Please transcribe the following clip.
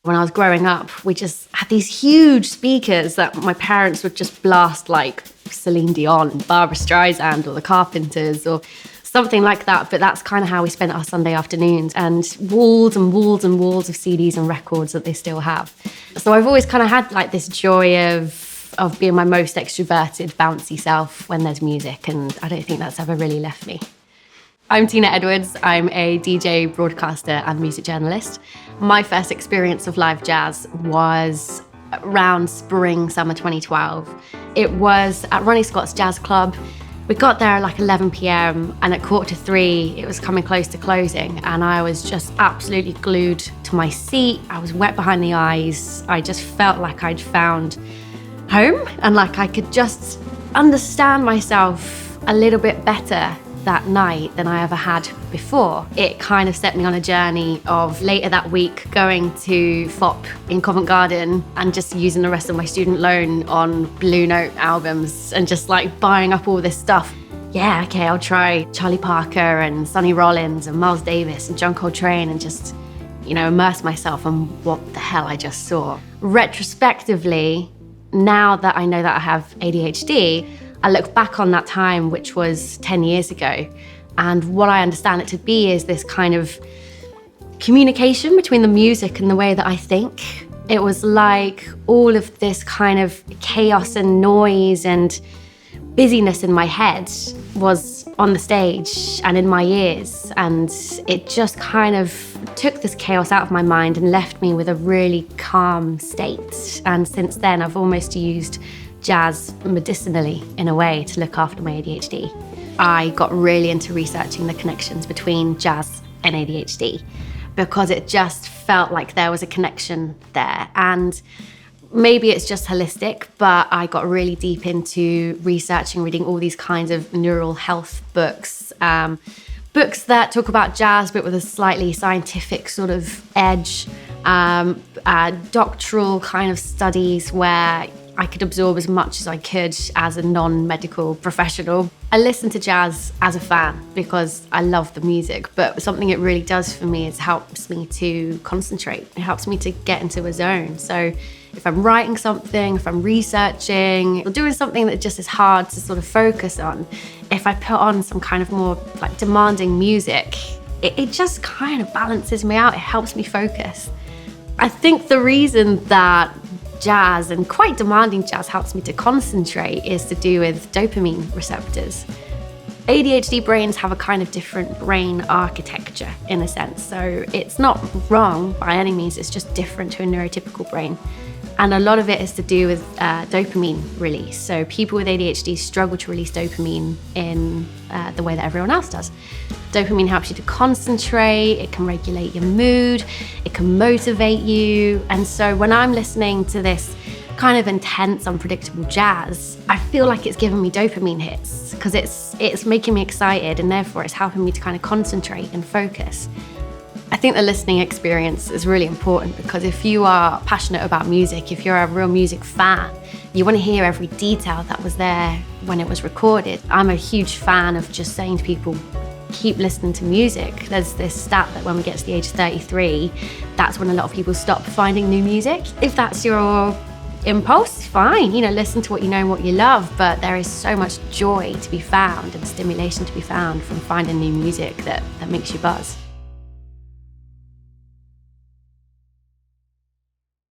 When I was growing up, we just had these huge speakers that my parents would just blast like Celine Dion, Barbara Streisand, or the Carpenters, or something like that. But that's kind of how we spent our Sunday afternoons, and walls and walls and walls of CDs and records that they still have. So I've always kind of had like this joy of being my most extroverted, bouncy self when there's music, and I don't think that's ever really left me. I'm Tina Edwards. I'm a DJ, broadcaster, and music journalist. My first experience of live jazz was around spring, summer 2012. It was at Ronnie Scott's Jazz Club. We got there at like 11 p.m. and at 2:45, it was coming close to closing, and I was just absolutely glued to my seat. I was wet behind the eyes. I just felt like I'd found home, and like I could just understand myself a little bit better that night than I ever had before. It kind of set me on a journey of later that week going to FOP in Covent Garden and just using the rest of my student loan on Blue Note albums and just like buying up all this stuff. Yeah, okay, I'll try Charlie Parker and Sonny Rollins and Miles Davis and John Coltrane and just, immerse myself in what the hell I just saw. Retrospectively, now that I know that I have ADHD, I look back on that time, which was 10 years ago, and what I understand it to be is this kind of communication between the music and the way that I think. It was like all of this kind of chaos and noise and busyness in my head was on the stage and in my ears, and it just kind of took this chaos out of my mind and left me with a really calm state. And since then, I've almost used jazz medicinally in a way to look after my ADHD. I got really into researching the connections between jazz and ADHD because it just felt like there was a connection there. And maybe it's just holistic, but I got really deep into researching, reading all these kinds of neural health books, books that talk about jazz but with a slightly scientific sort of edge, doctoral kind of studies where I could absorb as much as I could as a non-medical professional. I listen to jazz as a fan because I love the music, but something it really does for me is helps me to concentrate. It helps me to get into a zone. So if I'm writing something, if I'm researching, or doing something that just is hard to sort of focus on, if I put on some kind of more like demanding music, it just kind of balances me out. It helps me focus. I think the reason that jazz and quite demanding jazz helps me to concentrate is to do with dopamine receptors. ADHD brains have a kind of different brain architecture in a sense. So it's not wrong by any means, it's just different to a neurotypical brain. And a lot of it is to do with dopamine release. So people with ADHD struggle to release dopamine in the way that everyone else does. Dopamine helps you to concentrate, it can regulate your mood, it can motivate you. And so when I'm listening to this kind of intense, unpredictable jazz, I feel like it's giving me dopamine hits because it's making me excited, and therefore it's helping me to kind of concentrate and focus. I think the listening experience is really important because if you are passionate about music, if you're a real music fan, you want to hear every detail that was there when it was recorded. I'm a huge fan of just saying to people, keep listening to music. There's this stat that when we get to the age of 33, that's when a lot of people stop finding new music. If that's your impulse, fine, listen to what you know and what you love, but there is so much joy to be found and stimulation to be found from finding new music that makes you buzz.